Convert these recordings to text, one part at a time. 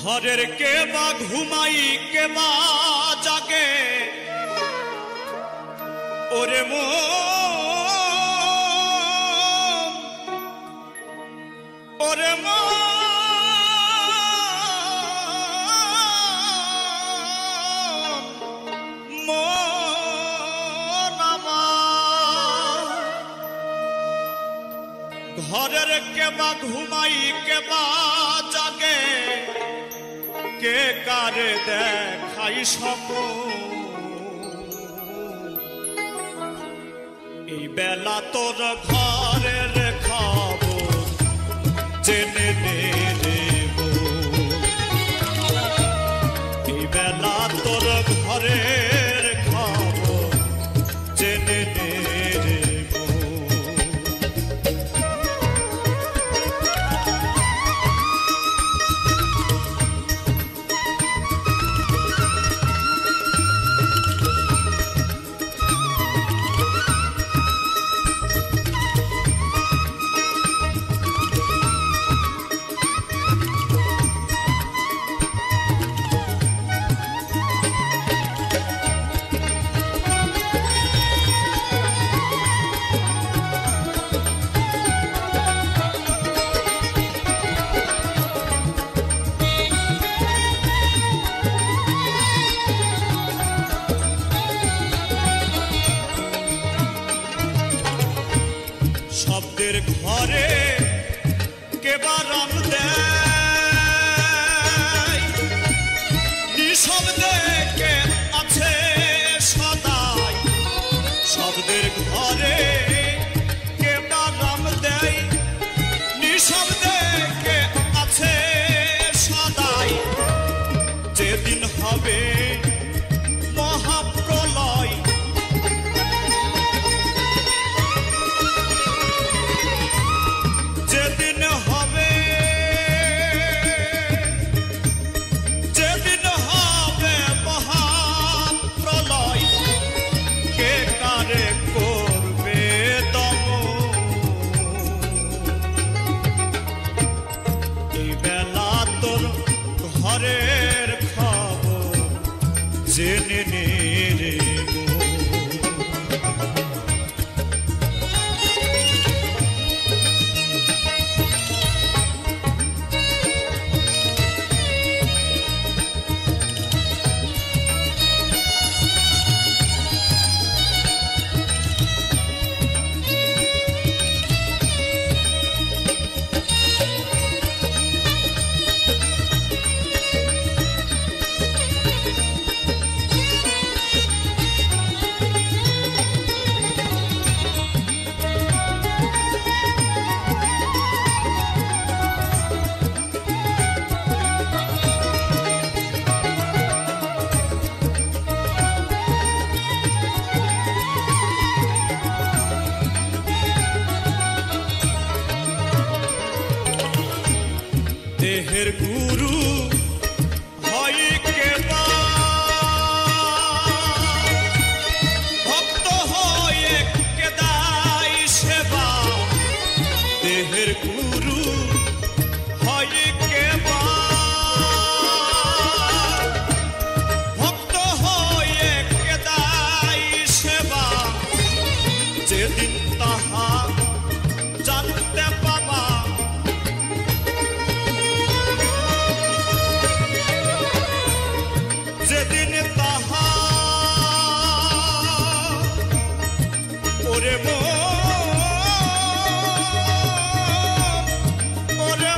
ঘরের কে বা ঘুমাই কে বা জাগে ওরে ওরে ঘরের কে বা ঘুমাই কে বা জাগে কে কারে দেখাই স্বপ্ন এই বেলা তোর ঘরের খবর জেনে নে এই বেলা তোর ঘরের খবর জেনে নে শব্দের ঘরে কে বা রং দেয় নিঃশব্দে কে আছে সদাই শব্দের ঘরে কে বা রং দেয় নিঃশব্দে কে আছে সদাই যেদিন হবে মহাপ্রলয় ঘরের খবর জেনে নে রে দেহের গুরু হয় কে বা ভক্ত হয়ে কে দায় সেবা দেহের গুরু হয় কে বা ভক্ত হয়ে কে দায় সেবা যেদিন তাহা জানতে পাবা যেদিন তাহা ওরে ওরে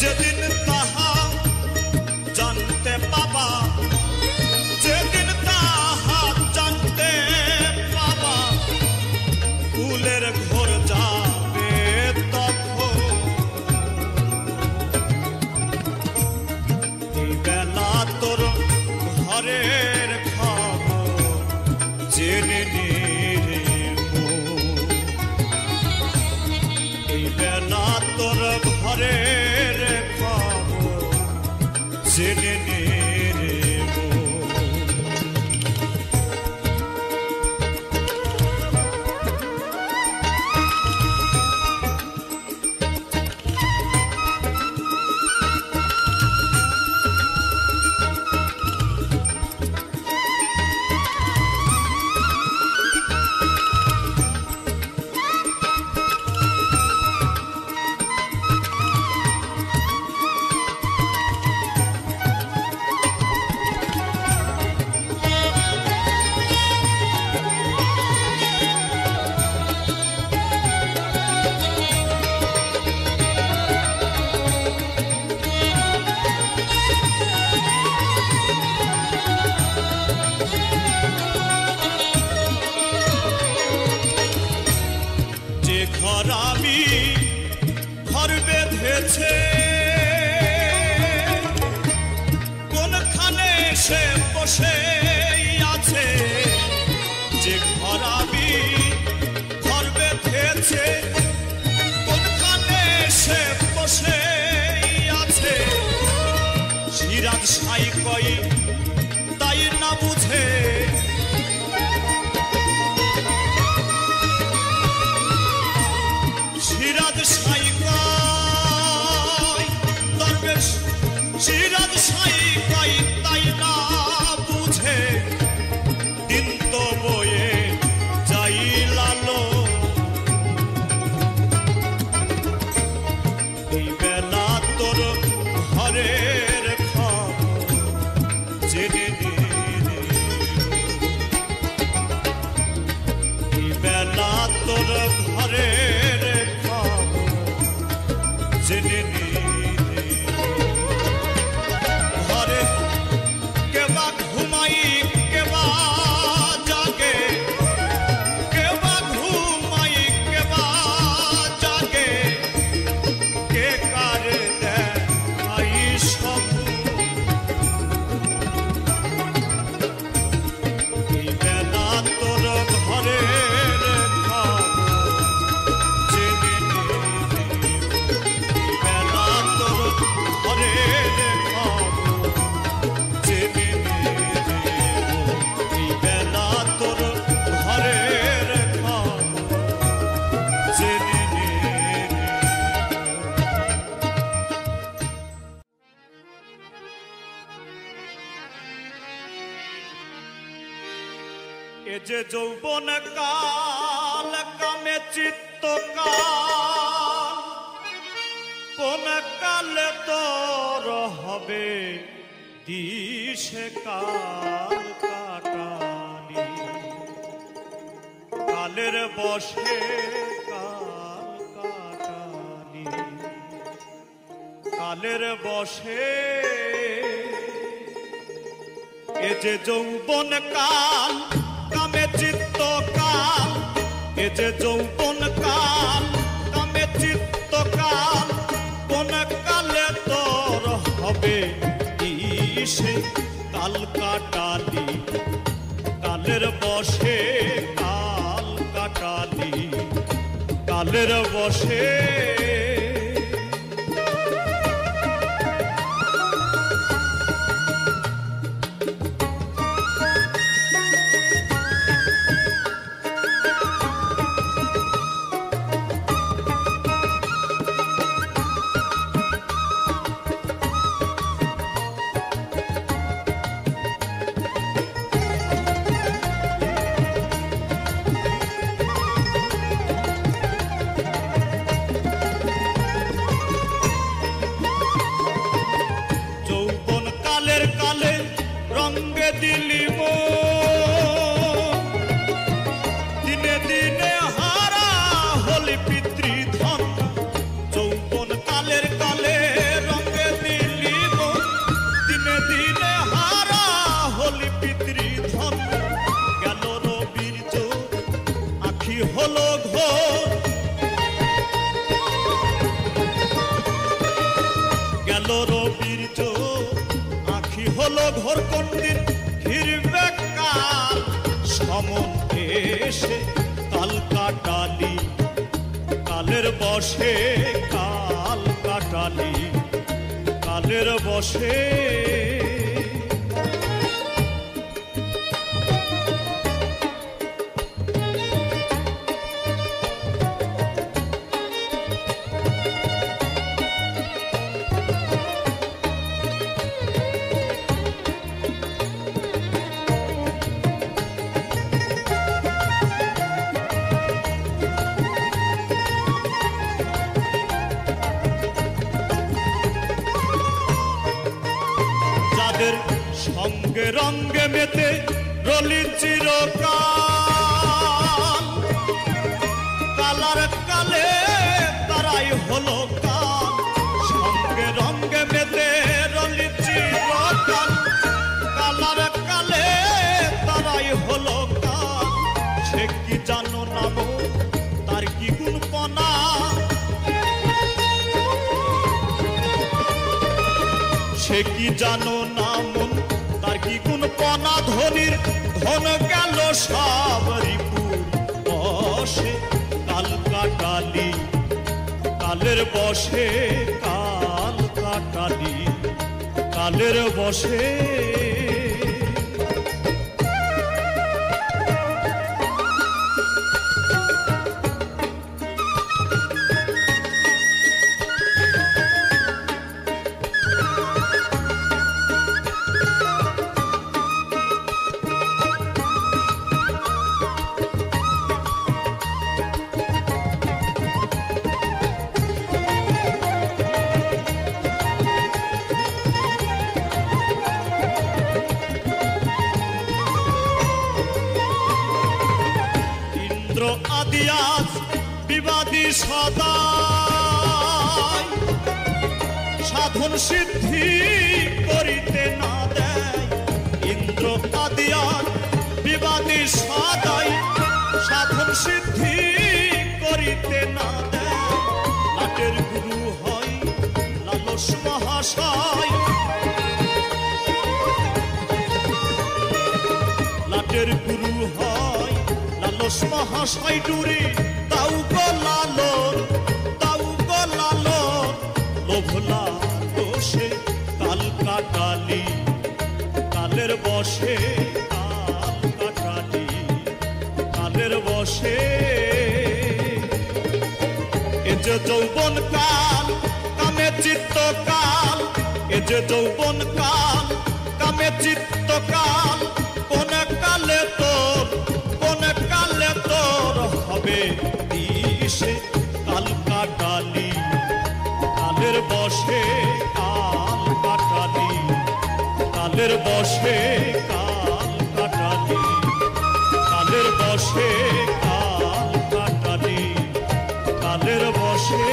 যেদিন তাহা জানতে পাবা যেদিন তাহা জানতে পাবা ফুলের ঘোর যাবে তখন এই বেলা তোর ঘরের খবর জেনে নে এই বেলা তোর ঘরের খবর জেনে নে রে সাই কই তাই না বুঝে সিরাজ সাই কই দরবেশ সিরাজ সাই কই তাই না বুঝে দিন তো বয়ে যাই লালো এই বেলা তোর ঘরের খবর জেনে নে এই বেলা তোর ঘরের খবর জেনে নে ঘরে কেবা ঘুমাই কেবা জাগে কেবা ঘুমাই কেবা জাগে কে কারে দেয় আই সব এই বেলা তোর ঘরের খবর জেনে নে এই বেলা তোর ঘরের খবর জেনে নে এই বেলা তোর ঘরের খবর জেনে নে এ যে যৌবন কাল কামে চিত্ত কাল কোন কালে তোর হবে দিশে কাল কাটালি কালের বসে কাল কাটালি কালের বসে এ যে যৌবন কাল কামে চিত্ত কাল এ যে যৌবন কাল কামে চিত্ত কাল কোন কালে তোর হবে দিশে কাল কাটালি কালের বসে কাল কাটালি কালের বসে যৌবন কালের কালে রঙ্গে দিলি দিনে দিনে হারা হলি পিতৃধন যৌবন কালের কালে রঙ্গে দিলি দিনে দিনে হারা হলি পিতৃধন গেল রবীর্য আখি হলো ঘোর গেল রবীর্য আখি হলো ঘোর কোন দিন ঘিরবে কাল সমন এসে কাল কাটালি কালের বসে কাল কাটালি কালের বসে যাদের সঙ্গে রঙ্গে মেতে রলি চিরকাল কালার কালে তারাই হলো কাল সঙ্গে রঙ্গে মেতে রলি চিরকাল কালার কালে তারাই হলো কাল সে কি জানো নাম তার কি গুণ পনা সে কি জানো নাম তার কি গুণ পনা ধনির ধন গেল সব রিপুর বসে কাল কাটালি কালের বসে কাল কাটালি কালের বশে আদিয়াজ বিবাদী সদাই সাধন সিদ্ধি করিতে না দেয় ইন্দ্র আদিয়াজ বিবাদী সদাই সাধন সিদ্ধি করিতে না দেয় নাটের গুরু হয় লালস মহাশয় নাটের গুরু হয় লালস মহাশয় ডুরি তাও গো লালন লোভলা দোষে কাল কাটালি কালের বশে কাল কাটালি কালের বশে এ যে যৌবন কাল কামে চিত্ত কাল এ যে যৌবন কাল কামে চিত্ত কাল কোন কালে তোর হবে দিশে কাল কাটালি কালের বশে কাল কাটালি কালের বশে কাল কাটালি কালের বশে কাল কাটালি কালের বশে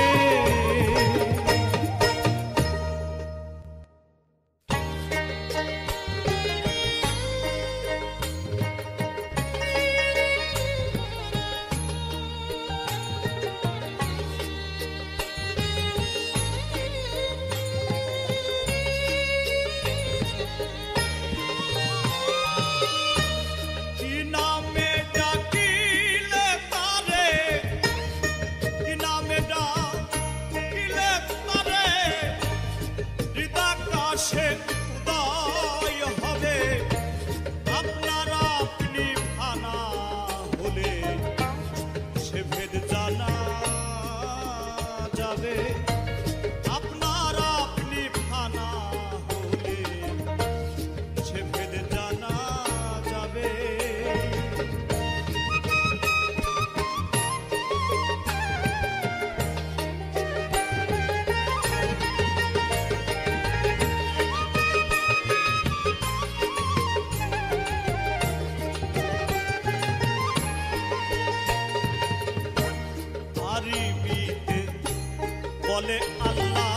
বলে আল্লাহ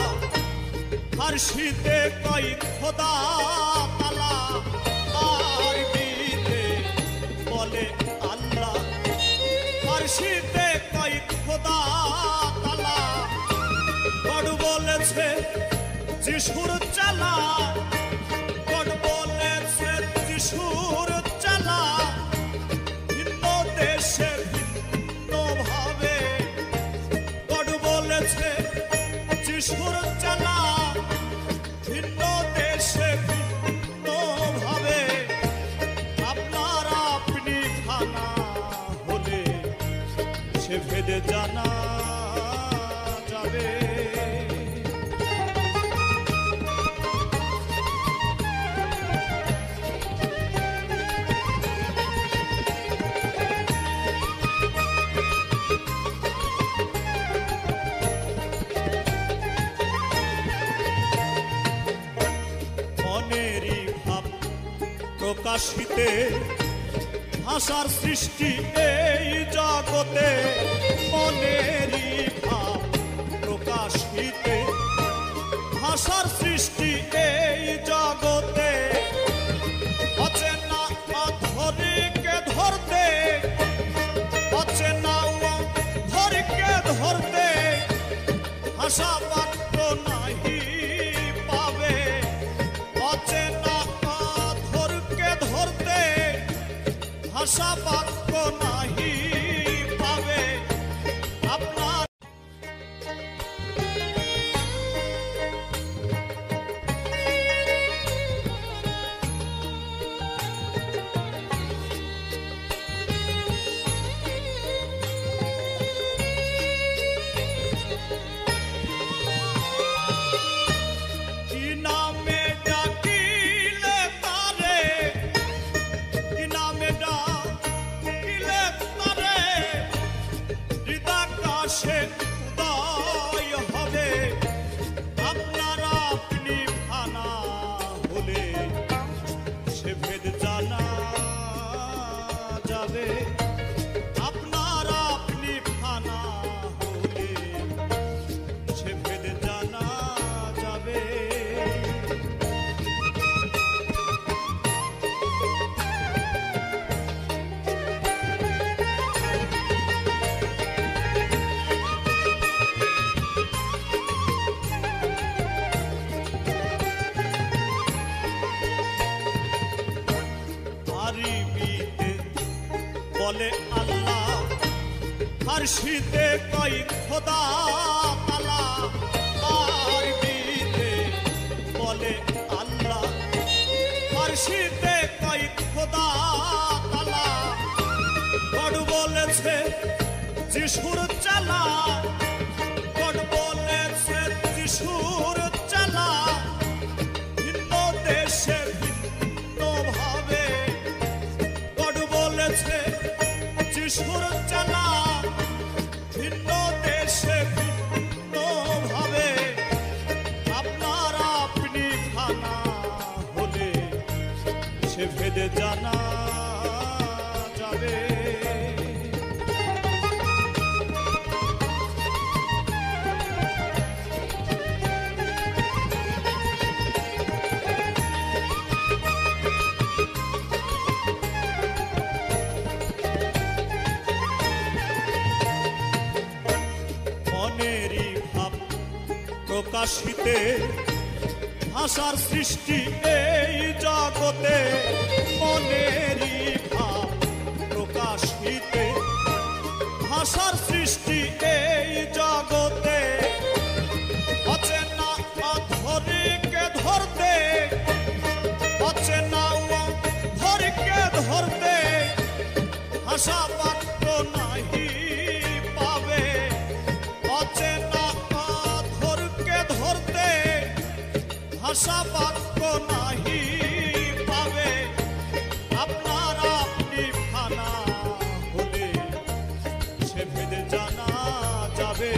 ফারসিতে কই খোদা তালা আরবিতে বলে আল্লাহ ফারসিতে কই খোদা তালা গড বলেছে যিশুর চালা গড বলেছে যিশুর চালা ভিন্ন দেশে ভিন্ন ভাবে গড বলেছে যিশুর চালা ভিন্ন দেশে ভিন্ন ভাবে আপনার আপনি খানা হলে সে ভেদে জানা যাবে। প্রকাশিতে ভাষার সৃষ্টি এই জগতে মনেরই ভাব প্রকাশিতে ভাষার সৃষ্টি এই জগতে অচেনা অধরিকে ধরতে অচেনা অধরিকে ধরতে ভাষা বাক্য নাহি পাবে অচেনা ধরতে ভাষা বাক্য নাহি পাবে আপনার ফার্সিতে কই খোদা তালা, আরবিতে বলে আল্লাহ। ফার্সিতে কই খোদা তালা, গড বলেছে যিশুর চালা, গড বলেছে যিশুর চালা। ভিন্ন দেশে ভিন্ন ভাবে গড বলেছে যিশুর চালা, ভিন্ন দেশে ভিন্ন ভাবে। আপনার আপনি খানা হলে সে ভেদে জানা যাবে। মনেরই ভাব প্রকাশিতে ভাষার সৃষ্টি এই জগতে। মনেরই ভাব প্রকাশিতে ভাষার সৃষ্টি এই জগতে। অচেনা অধরীকে ধরতে, অচেনা অধরীকে ধরতে ভাষা বাক্য নাহি পাবে। অচেনা অধরকে ধরতে ভাষা বাক্য নাহি পাবে। আপনার আপনি ফানা হলে সে ভেদে জানা যাবে।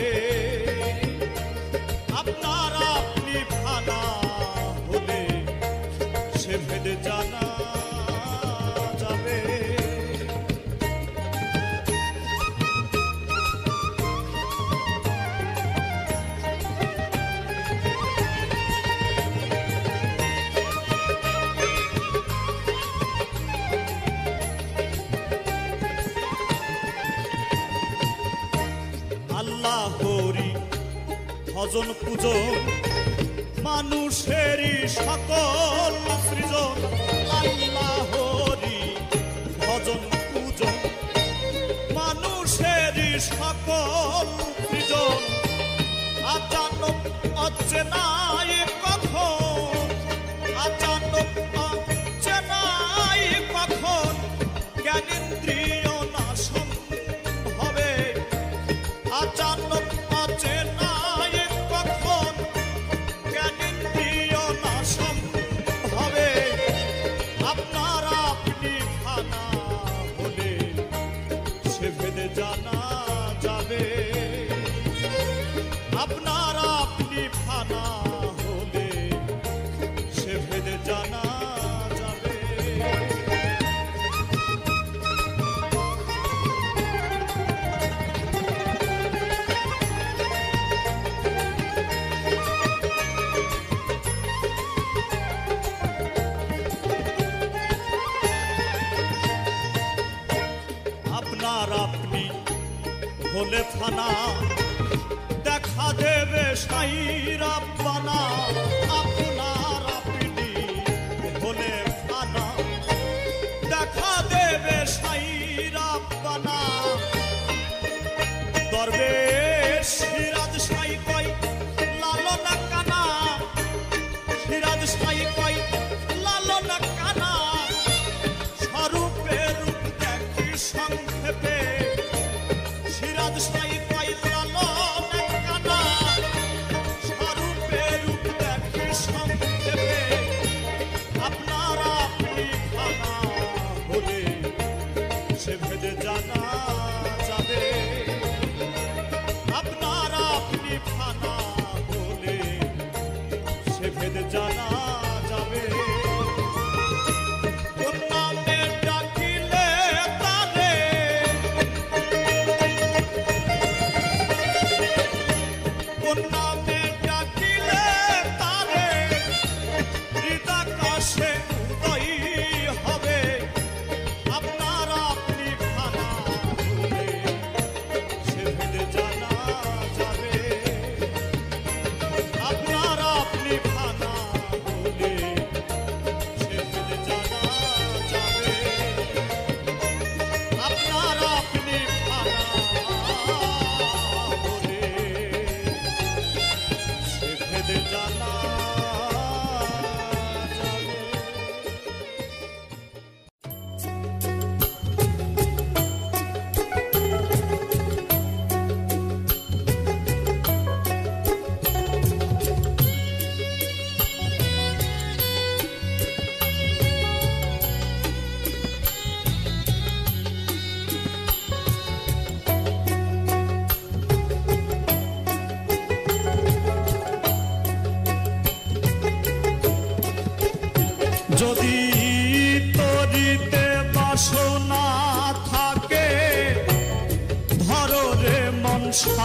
আপনার আপনি ফানা হলে সে ভেদে জানা যাবে। আল্লাহরি ভজন পূজন মানুষেরই সকল সৃজন। আল্লাহরি ভজন পূজন মানুষেরই সকল সৃজন। আচানক অচেনাই কখন, আচানক অচেনাই কখন জ্ঞানেন্দ্রিয় নাশন হবে। আচানক অচেনাই কখন জ্ঞানেন্দ্রিয় নাশন হবে। আপনার আপনি ফানা হলে সে ভেদে জানা যাবে। আপনার আপনি ফানা হলে সে ভেদে জানা যাবে। আপনার আপনি হলে থানা, দেখা দেবে সাইরা বানা। আপনার আপনি হলে থানা, দেখা দেবে সাইরা বানা। দরবেশ সিরাজ সাই কই লালনা কানা, সিরাজ সাই কই লালনা কানা। স্বরূপে রূপ দেখি সংক্ষেপে, সিরাজ সাই কই লালনা কানা। স্বরূপে রূপ দেখি সংক্ষেপে। আপনার আপনি ফানা হলে সে ভেদে জানা যাবে। আপনার আপনি ফানা হলে সে ভেদে জানা যাবে। কোন নামে ডাকিলে তারে, কোন নামে ডাকিলে তারে হৃদাকাশে উদয় হবে। আপনার আপনি ফানা হলে সে ভেদে জানা যাবে। আপনার আপনি ফানা হলে সে ভেদে জানা যাবে। আপনার আপনি ফানা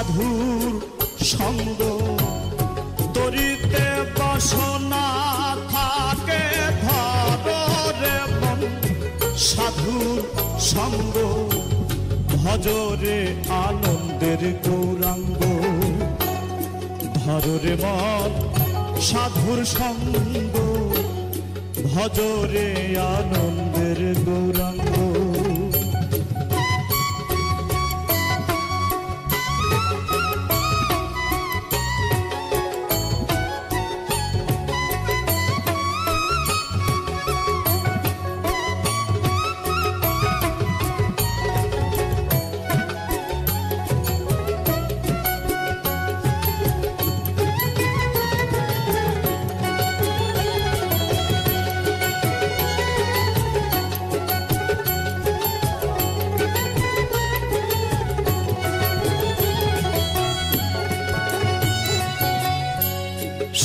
সাধুর সঙ্গ তরিতে বাসনা থাকে ধরে মন সাধুর সঙ্গ ভজরে আনন্দের গৌরাঙ্গ ধরে মন সাধুর সঙ্গ ভজরে আনন্দের গৌরাঙ্গ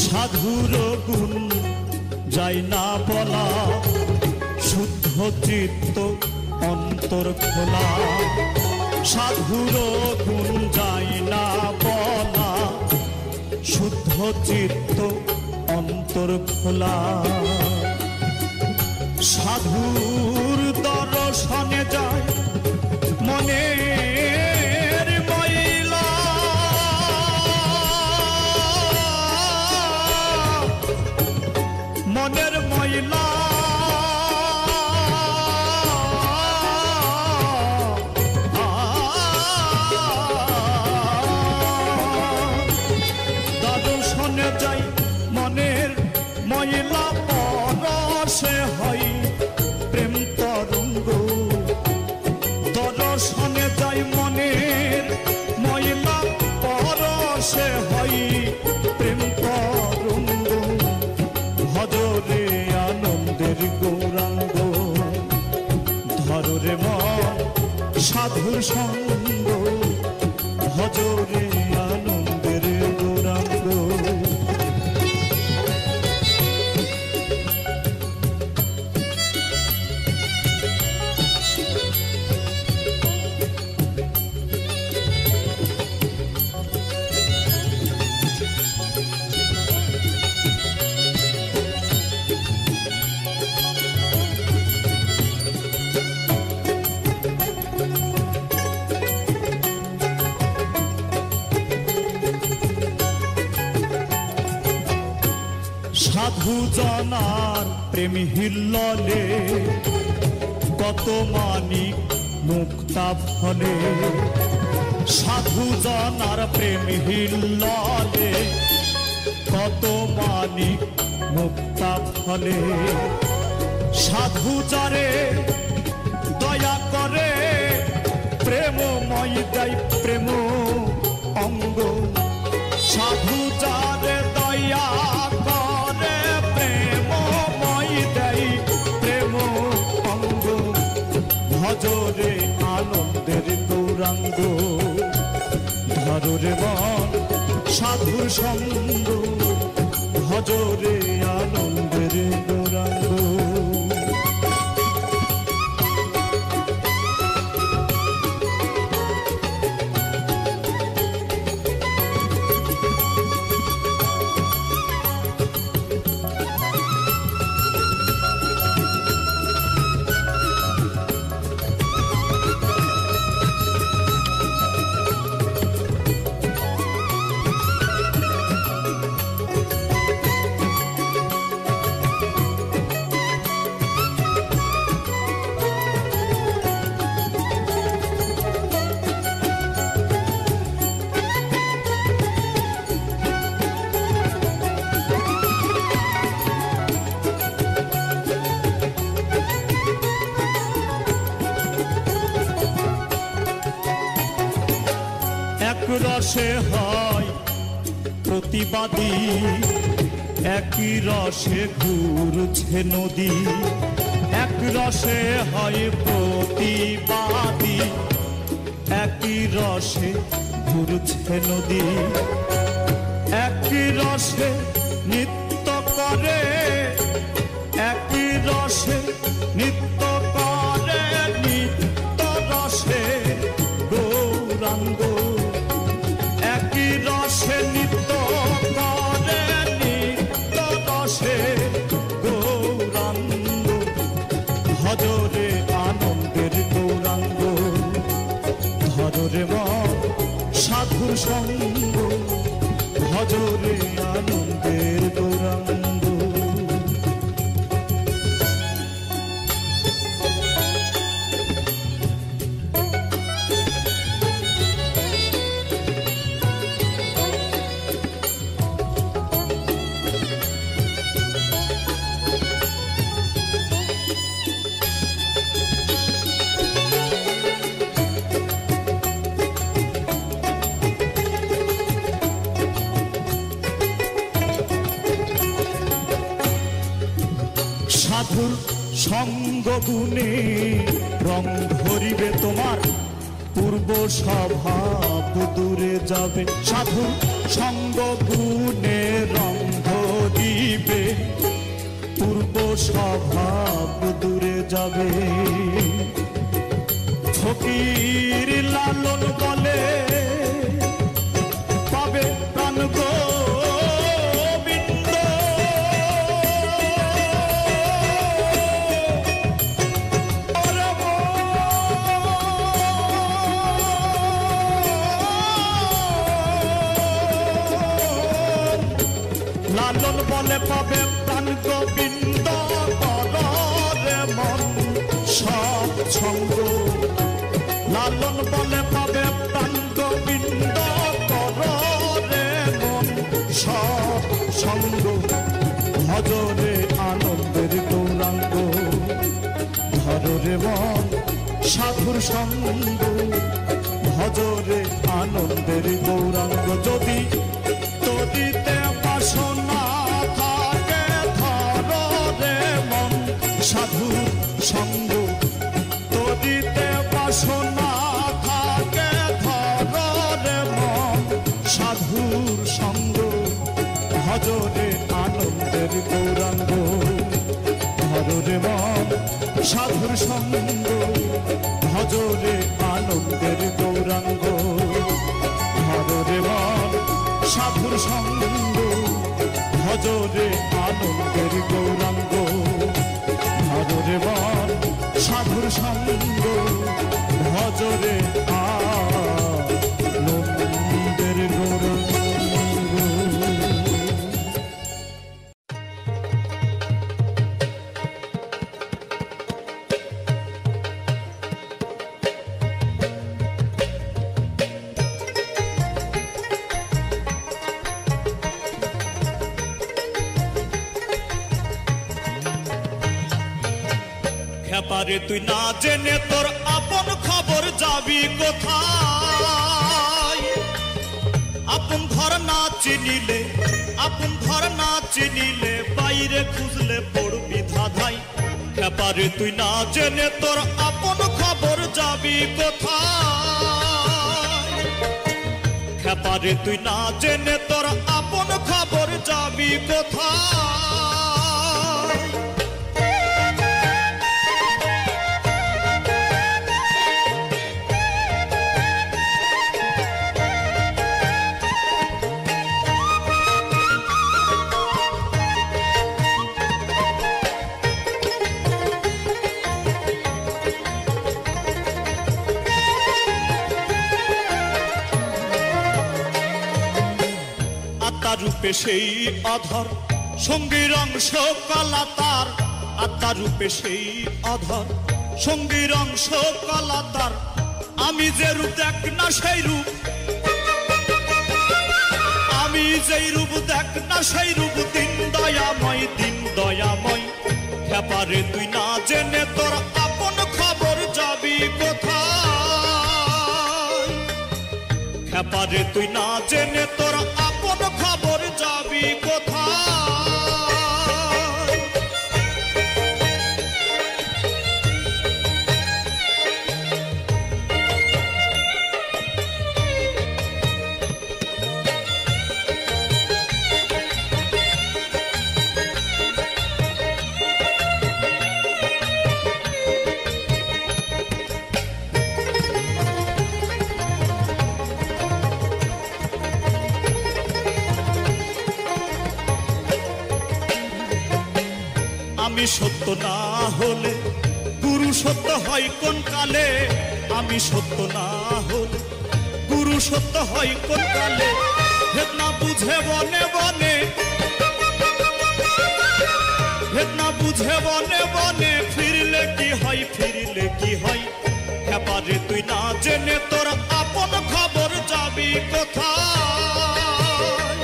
সাধুর গুণ যাই না বলা শুদ্ধ চিত্ত অন্তর খোলা সাধুর গুণ যাই না বলা শুদ্ধ চিত্ত অন্তর খোলা সাধুর দর্শনে যায় মনের ময়লা মনের ময়লা দর্শনে যাই মনের ময়লা পরশে হয় প্রেম তরঙ্গ দর্শনে যাই মনের ময়লা পরশে হয় প্রেম তরঙ্গ ভজরে আনন্দের গৌরাঙ্গ ধরে মন সাধুর সঙ্গ ভজরে আনন্দের গৌরাঙ্গ সাধু জনার প্রেম হিল্ললে কত মানিক মুক্তা ফলে সাধু জনার প্রেম হিল্ললে কত মানিক মুক্তা ফলে সাধু যারে দয়া করে প্রেমময় দেয় প্রেম অঙ্গ সাধু যারে দয়া করে প্রেমময় দেয় প্রেম অঙ্গ ভজরে আনন্দের গৌরাঙ্গ ধরে মন সাধুর সঙ্গ ভজরে আনন্দের গৌরাঙ্গ এক রসে হয় প্রতিবাদী একই রসে ঘুরছে নদী এক রসে হয় প্রতিবাদী একই রসে ঘুরছে নদী একই রসে নিত্য করে একই রসে নিত্য করে নিত্য রসে গৌরাঙ্গ সঙ্গ ভজরে আনন্দের গৌরাঙ্গ। সাধুর সঙ্গ গুণে রং ধরিবে তোমার, পূর্ব স্বভাব দূরে যাবে। সাধুর সঙ্গ গুণে রং ধরিবে, পূর্ব স্বভাব দূরে যাবে। ফকির লালন বলে পাবে প্রাণ গো লালন বলে পাবে প্রাণ গোবিন্দ রে মন সৎসঙ্গ। লালন বলে পাবে প্রাণ গোবিন্দ রে মন সৎসঙ্গ। ভজরে আনন্দের গৌরাঙ্গ, ধর রে মন সাধুর সঙ্গ। ভজরে আনন্দের গৌরাঙ্গ। যদি তদিতে বাসনা থাকে ধর রে মন সাধুর সঙ্গ। তদিতে বাসনা থাকে ধর রে মন সাধুর সঙ্গ। ভজরে আনন্দের গৌরাঙ্গ, ধর রে মন সাধুর সঙ্গ। ভজরে আনন্দের গৌরাঙ্গ, ধর রে মন সাধুর সঙ্গ। ভজরে আনন্দের গৌরাঙ্গ, ধর রে মন সাধুর সঙ্গ। ভজরে আনন্দের গৌরাঙ্গ। খেপারে তুই না জেনে তোর আপন খবর যাবি কোথায়? আপন ঘর না চিনিলে, আপন ঘর না চিনিলে বাইরে খুঁজলে পড়বি ধাঁধাই। খেপারে তুই না জেনে তোর আপন খবর যাবি কোথায়? খেপারে তুই না জেনে তোর আপন খবর যাবি কোথায়? আত্মারূপে সেই অধর সঙ্গীর অংশ কলা তার। আত্মারূপে সেই অধর সঙ্গীর অংশ কলা তার। আমি যে রূপ দেখ না সেই রূপ, আমি যেই রূপ দেখ না সেই রূপ দিন দয়াময়, দিন দয়াময়। খেপারে তুই না জেনে তোর আপন খবর যাবি কোথায়? খেপারে তুই না জেনে তোর আপন খবর যাবি কোথায়? আমি সত্য না হলে গুরু সত্য হয় কোন কালে? আমি সত্য না হলে পুরুষত্ব হয় কোন কালে ভেদ না বুঝে বনে বনে ভেদ না বুঝে বনে বনে ফিরলে কি হয় এবারে তুই না জেনে তোর আপন খবর যাবি কোথায়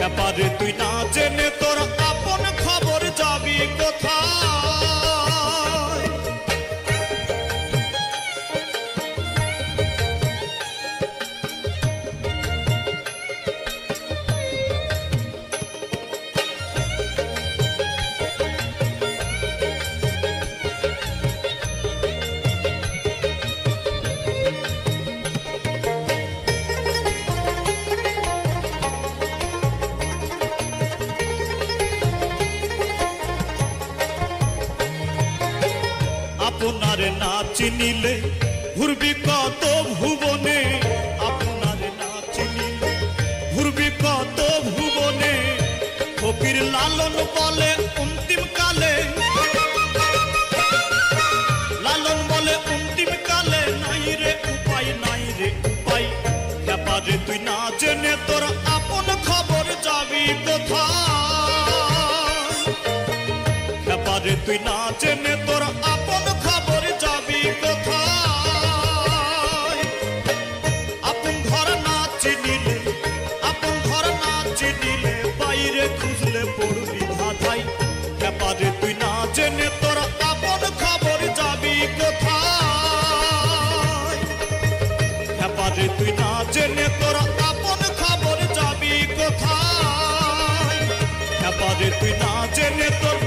এবারে তুই না জেনে তোর আপন খবর যাবি কোথায় আপনারে না চিনিলে ঘুরবি কত ভুবনে আপনারে না চিনিলে ঘুরবি কত ভুবনে ফকির লালন বলে অন্তিম কালে লালন বলে অন্তিম কালে নাই রে উপায় এবারে তুই না জেনে তোর আপন খবর যাবি কোথায় এবারে তুই না জেনে তোর আপন খবর যাবি কোথায় আপন ঘর না চিনিলে বাইরে খুঁজলে পড়বি ধাঁধাই এবারে তুই না জেনে তোর আপন খবর যাবি কোথায় এবারে তুই না জেনে তোর আপন খবর যাবি কোথায় এবারে তুই না জেনে তোর